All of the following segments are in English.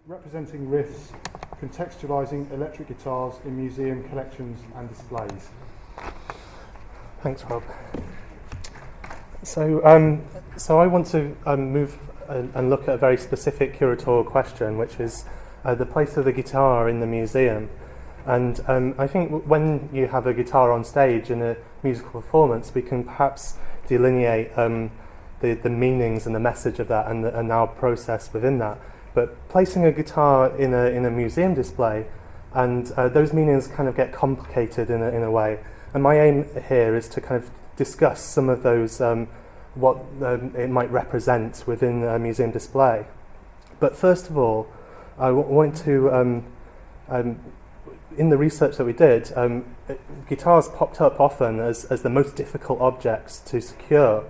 Representing Riffs, contextualising electric guitars in museum collections and displays. Thanks, Rob. So I want to move and look at a very specific curatorial question, which is the place of the guitar in the museum. And I think when you have a guitar on stage in a musical performance, we can perhaps delineate the meanings and the message of that and our process within that. But placing a guitar in a museum display, and those meanings kind of get complicated in a way. And my aim here is to kind of discuss some of those, what it might represent within a museum display. But first of all, I want to, in the research that we did, guitars popped up often as the most difficult objects to secure,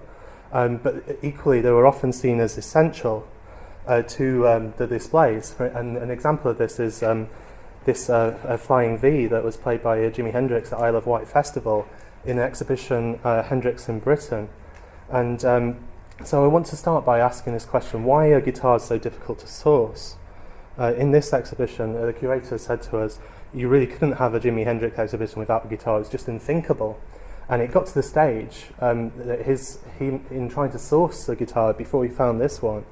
but equally they were often seen as essential to the displays. And an example of this is this Flying V that was played by Jimi Hendrix at Isle of Wight Festival in an exhibition, Hendrix in Britain. And so I want to start by asking this question: why are guitars so difficult to source? In this exhibition, the curator said to us, you really couldn't have a Jimi Hendrix exhibition without a guitar. It's just unthinkable. And it got to the stage that in trying to source a guitar before he found this one,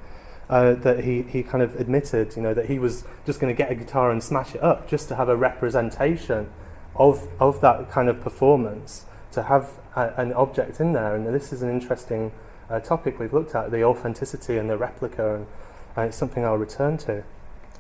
that he kind of admitted, that he was just going to get a guitar and smash it up just to have a representation of that kind of performance, to have an object in there. And this is an interesting topic we've looked at, the authenticity and the replica, and it's something I'll return to.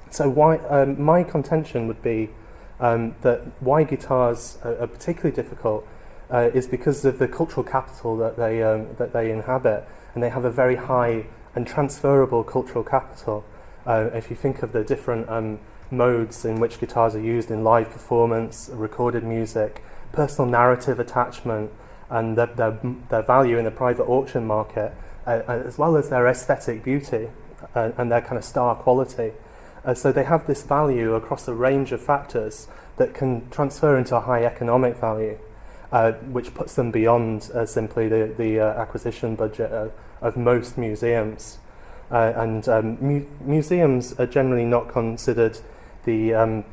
So why my contention would be that why guitars are particularly difficult is because of the cultural capital that they inhabit, and they have a very high and transferable cultural capital. If you think of the different modes in which guitars are used in live performance, recorded music, personal narrative attachment, and their value in the private auction market, as well as their aesthetic beauty and their kind of star quality. So they have this value across a range of factors that can transfer into a high economic value, which puts them beyond simply the acquisition budget of most museums. Museums are generally not considered the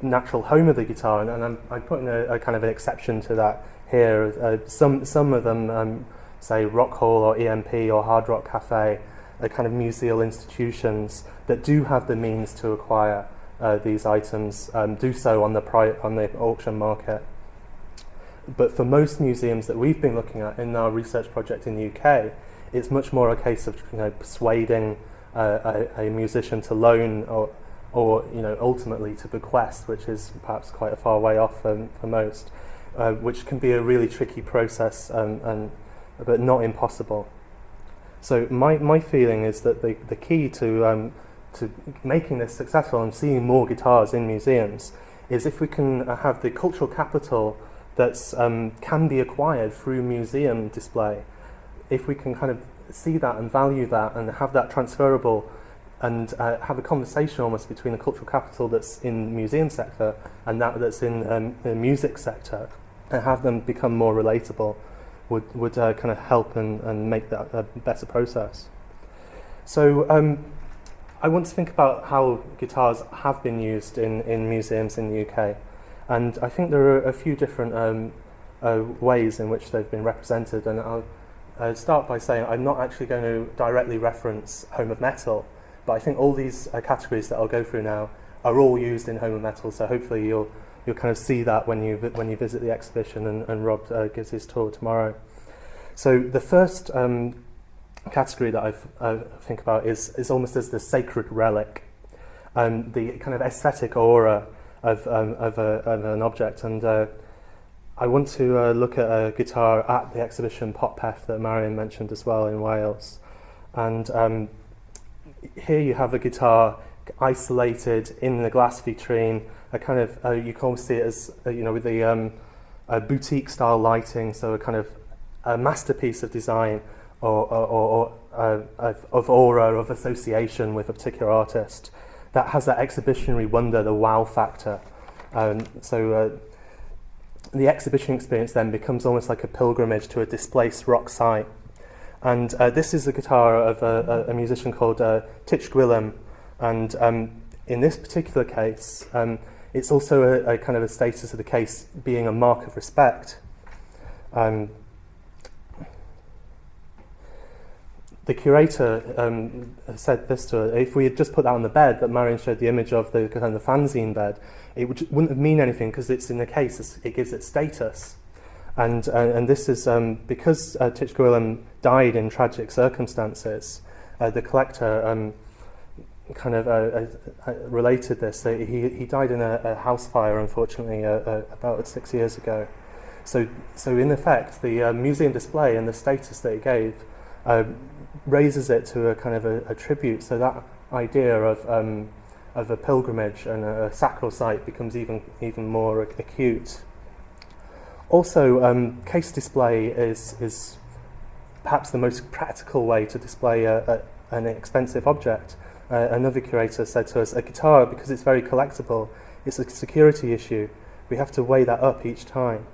natural home of the guitar, and I put in a kind of an exception to that here. Some of them, say Rock Hall or EMP or Hard Rock Cafe, are kind of museal institutions that do have the means to acquire these items, do so on the auction market. But for most museums that we've been looking at in our research project in the UK, it's much more a case of persuading a musician to loan or ultimately to bequest, which is perhaps quite a far way off for most, which can be a really tricky process, but not impossible. So my feeling is that the key to making this successful and seeing more guitars in museums is if we can have the cultural capital that's can be acquired through museum display. If we can kind of see that and value that and have that transferable and have a conversation almost between the cultural capital that's in the museum sector and that's in the music sector, and have them become more relatable, would kind of help and make that a better process. So I want to think about how guitars have been used in museums in the UK. And I think there are a few different ways in which they've been represented. And I'll start by saying I'm not actually going to directly reference Home of Metal, but I think all these categories that I'll go through now are all used in Home of Metal. So hopefully you'll kind of see that when you visit the exhibition and Rob gives his tour tomorrow. So the first category that I think about is almost as the sacred relic, the kind of aesthetic aura of an object. And I want to look at a guitar at the exhibition Popeth that Marion mentioned as well in Wales. And here you have a guitar isolated in the glass vitrine, a kind of, you can almost see it as, with the boutique style lighting, so a kind of a masterpiece of design or of aura, of association with a particular artist that has that exhibitionary wonder, the wow factor. So the exhibition experience then becomes almost like a pilgrimage to a displaced rock site. And this is the guitar of a musician called Titch Gwilym, and in this particular case, it's also a kind of a status of the case being a mark of respect. The curator said this to her: if we had just put that on the bed that Marion showed the image of, the kind of the fanzine bed, it wouldn't have mean anything because it's in the case, it gives it status. And this is because Titchgwilym died in tragic circumstances. The collector kind of related this. He died in a house fire, unfortunately, about 6 years ago. So in effect, the museum display and the status that it gave raises it to a kind of a tribute. So that idea of a pilgrimage and a sacral site becomes even more acute. Also, case display is perhaps the most practical way to display an expensive object. Another curator said to us, a guitar, because it's very collectible, it's a security issue. We have to weigh that up each time.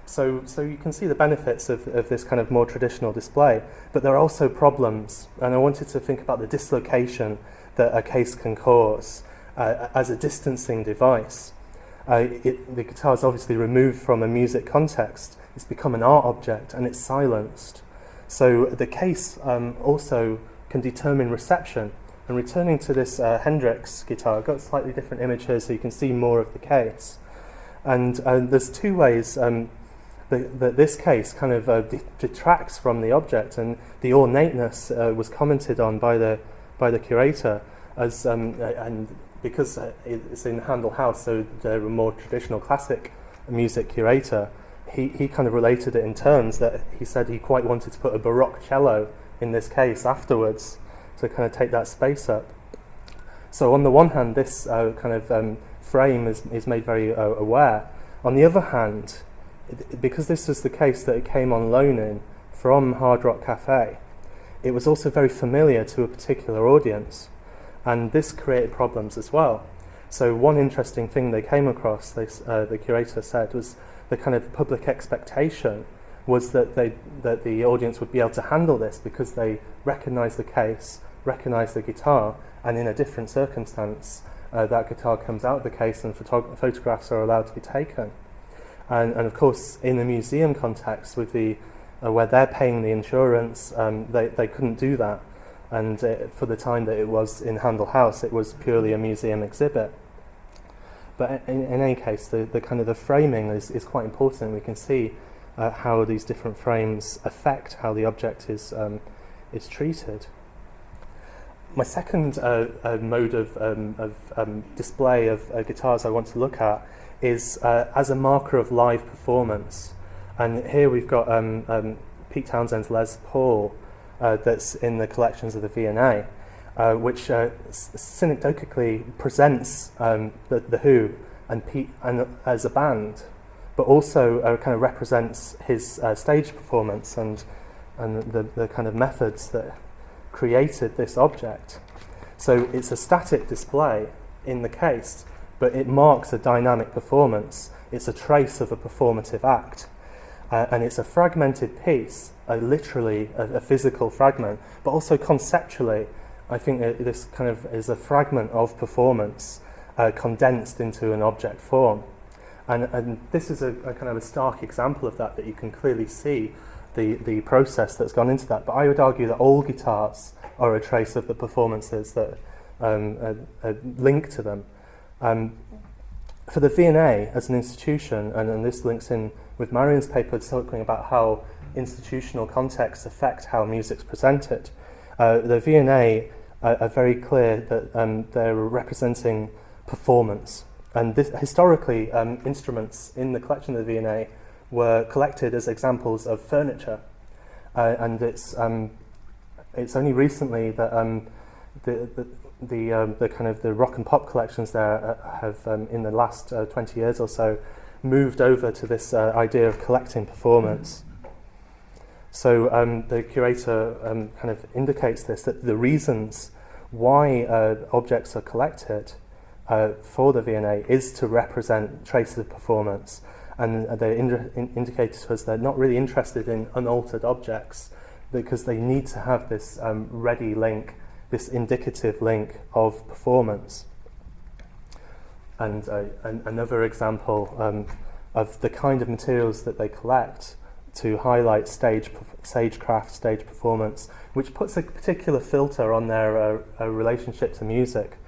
So you can see the benefits of this kind of more traditional display, but there are also problems, and I wanted to think about the dislocation that a case can cause as a distancing device. The guitar is obviously removed from a music context, it's become an art object, and it's silenced. So the case also can determine reception. And returning to this Hendrix guitar, I've got a slightly different image here so you can see more of the case. And there's two ways that this case kind of detracts from the object, and the ornateness was commented on by the curator as and because it's in Handel House, so they're a more traditional classic music curator. He kind of related it in terms that he said he quite wanted to put a Baroque cello in this case afterwards to kind of take that space up. So on the one hand, this kind of frame is made very aware. On the other hand, because this was the case that it came on loan in from Hard Rock Cafe, it was also very familiar to a particular audience, and this created problems as well. So one interesting thing they came across, the curator said, was the kind of public expectation was that the audience would be able to handle this because they recognise the case, recognise the guitar, and in a different circumstance, that guitar comes out of the case and photographs are allowed to be taken. And of course, in a museum context, with where they're paying the insurance, they couldn't do that. And for the time that it was in Handel House, it was purely a museum exhibit. But in any case, the kind of the framing is quite important. We can see how these different frames affect how the object is treated. My second mode of display of guitars I want to look at is as a marker of live performance. And here we've got Pete Townsend's Les Paul that's in the collections of the V&A, which synecdochically presents the Who and Pete as a band, but also kind of represents his stage performance and the kind of methods that created this object. So it's a static display in the case, but it marks a dynamic performance. It's a trace of a performative act. And it's a fragmented piece, literally a physical fragment, but also conceptually, I think that this kind of is a fragment of performance condensed into an object form. And this is a kind of a stark example of that you can clearly see the process that's gone into that. But I would argue that all guitars are a trace of the performances that are linked to them. For the V&A as an institution, and this links in with Marion's paper talking about how institutional contexts affect how music's presented, the V&A are very clear that they're representing performance. And this, historically, instruments in the collection of the V&A were collected as examples of furniture. And it's only recently that the kind of the rock and pop collections there have in the last 20 years or so moved over to this idea of collecting performance. So the curator kind of indicates this, that the reasons why objects are collected for the V&A is to represent traces of performance, and they indicated to us they're not really interested in unaltered objects because they need to have this ready link this indicative link of performance. And another example of the kind of materials that they collect to highlight stagecraft, stage performance, which puts a particular filter on their relationship to music,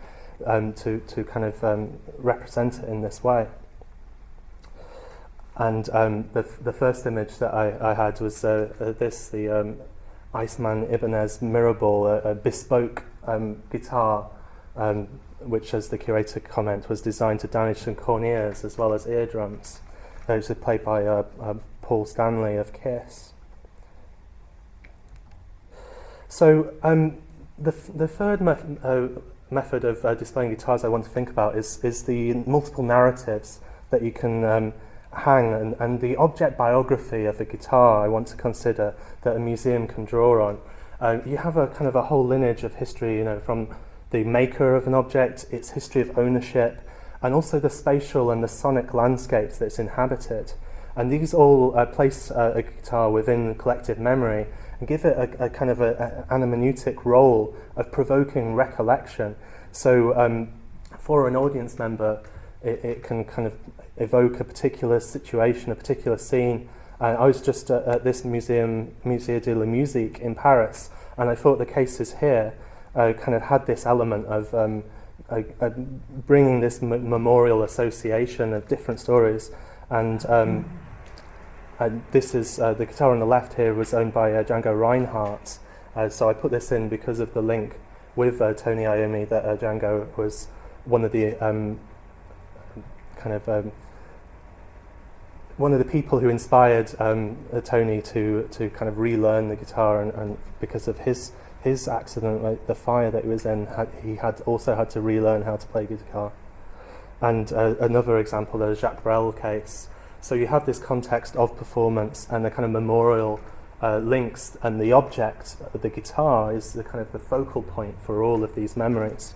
to kind of represent it in this way. And the first image that I had was the Iceman Ibanez Mirrorball, a bespoke guitar, which, as the curator comment, was designed to damage some corneas as well as eardrums. It was played by Paul Stanley of Kiss. So the third method of displaying guitars I want to think about is the multiple narratives that you can hang, and the object biography of the guitar I want to consider that a museum can draw on. You have a kind of a whole lineage of history, from the maker of an object, its history of ownership, and also the spatial and the sonic landscapes that it's inhabited. And these all place a guitar within collective memory and give it a kind of an hermeneutic role of provoking recollection. So for an audience member, it can kind of evoke a particular situation, a particular scene. I was just at this museum, Musée de la Musique in Paris, and I thought the cases here kind of had this element of bringing this memorial association of different stories. And this is the guitar on the left here was owned by Django Reinhardt. So I put this in because of the link with Tony Iommi, that Django was one of the one of the people who inspired Tony to kind of relearn the guitar, and because of his accident, like the fire that he was in, he had also had to relearn how to play guitar. And another example, the Jacques Brel case. So you have this context of performance and the kind of memorial links, and the object, the guitar, is the kind of the focal point for all of these memories.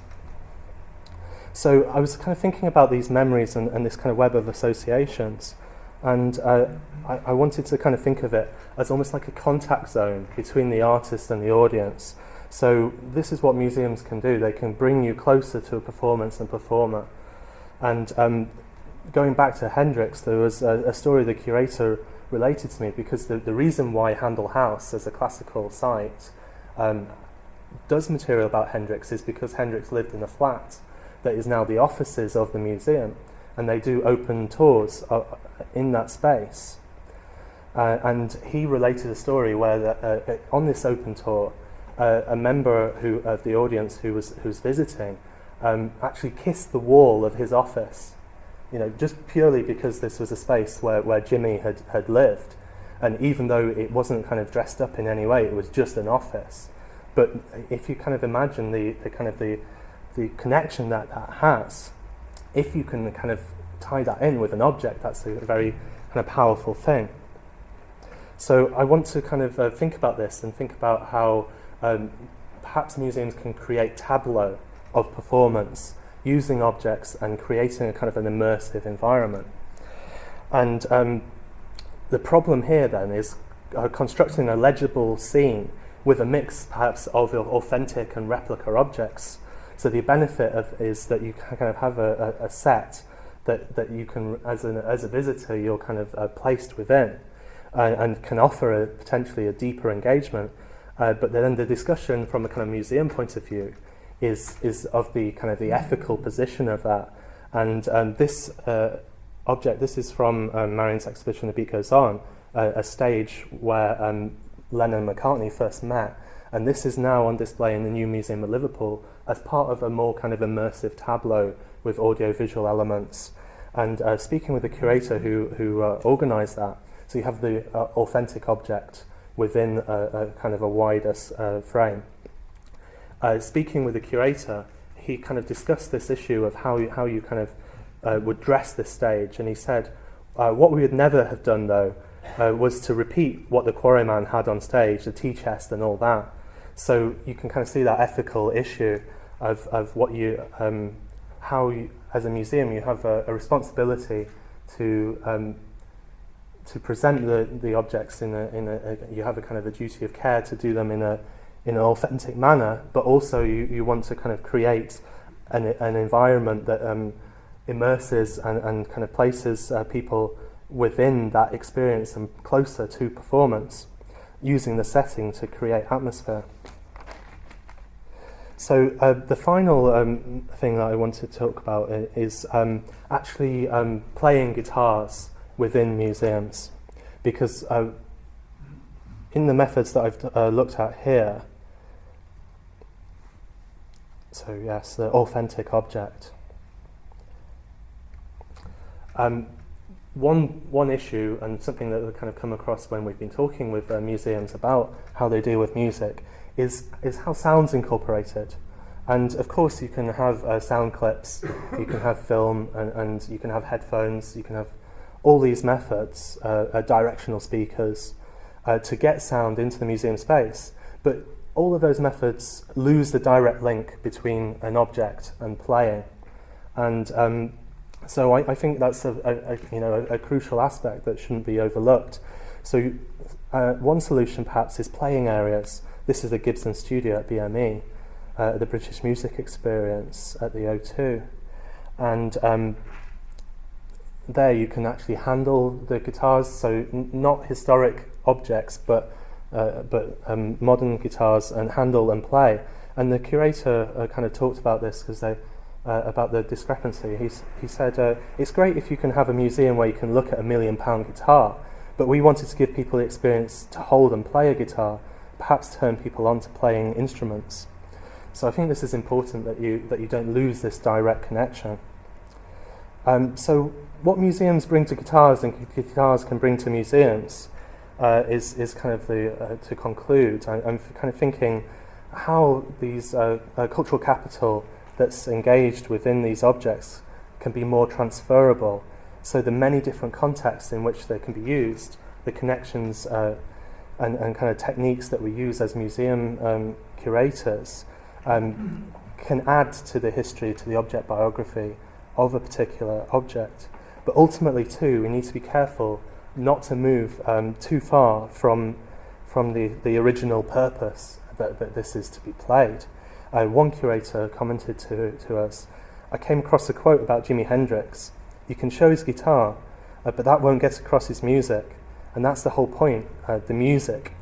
So I was kind of thinking about these memories and this kind of web of associations, and I wanted to kind of think of it as almost like a contact zone between the artist and the audience. So this is what museums can do. They can bring you closer to a performance and performer. And going back to Hendrix, there was a story the curator related to me, because the reason why Handel House, as a classical site, does material about Hendrix is because Hendrix lived in a flat that is now the offices of the museum, and they do open tours in that space. And he related a story where on this open tour, a member of the audience who was visiting actually kissed the wall of his office, just purely because this was a space where Jimmy had lived. And even though it wasn't kind of dressed up in any way, it was just an office. But if you kind of imagine the connection that has, if you can kind of tie that in with an object, that's a very kind of powerful thing. So I want to kind of think about this and think about how perhaps museums can create tableau of performance using objects and creating a kind of an immersive environment. And the problem here then is constructing a legible scene with a mix perhaps of authentic and replica objects. So the benefit is that you kind of have a set that you can, as a visitor, you're kind of placed within, and can offer potentially a deeper engagement. But then the discussion from a kind of museum point of view is of the kind of the ethical position of that. And this object, this is from Marion's exhibition The Beat Goes On, a stage where Lennon and McCartney first met. And this is now on display in the New Museum of Liverpool as part of a more kind of immersive tableau with audio-visual elements. And speaking with the curator who organised that, so you have the authentic object within a kind of a wider frame. Speaking with the curator, he kind of discussed this issue of how you kind of would dress this stage, and he said, what we would never have done though was to repeat what the Quarryman had on stage, the tea chest and all that. So you can kind of see that ethical issue of what you, how you, as a museum, you have a responsibility to present the objects in a you have a kind of a duty of care to do them in in an authentic manner, but also you want to kind of create an environment that immerses and kind of places people within that experience and closer to performance, using the setting to create atmosphere. So the final thing that I wanted to talk about is actually playing guitars within museums, because in the methods that I've looked at here, so yes, the authentic object. One issue, and something that we've kind of come across when we've been talking with museums about how they deal with music, is how sound's incorporated. And of course you can have sound clips, you can have film, and you can have headphones, you can have all these methods, directional speakers, to get sound into the museum space. But all of those methods lose the direct link between an object and playing. And so I think that's a crucial aspect that shouldn't be overlooked. So one solution perhaps is playing areas. This is the Gibson studio at BME, the British Music Experience at the O2. And there you can actually handle the guitars, so not historic objects, but modern guitars, and handle and play. And the curator kind of talked about this because about the discrepancy. He said, it's great if you can have a museum where you can look at a £1 million guitar, but we wanted to give people the experience to hold and play a guitar, perhaps turn people on to playing instruments. So I think this is important that you don't lose this direct connection. So what museums bring to guitars and guitars can bring to museums is kind of to conclude. I'm kind of thinking how these cultural capital that's engaged within these objects can be more transferable. So the many different contexts in which they can be used, the connections and kind of techniques that we use as museum curators can add to the history, to the object biography of a particular object. But ultimately too, we need to be careful not to move too far from the original purpose that this is to be played. One curator commented to us, I came across a quote about Jimi Hendrix. You can show his guitar, but that won't get across his music. And that's the whole point, the music.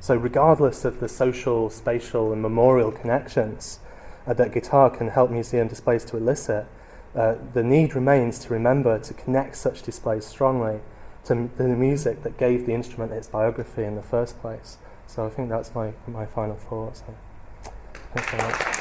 So regardless of the social, spatial and memorial connections that guitar can help museum displays to elicit, the need remains to remember to connect such displays strongly to the music that gave the instrument its biography in the first place. So I think that's my final thoughts. Thanks very much.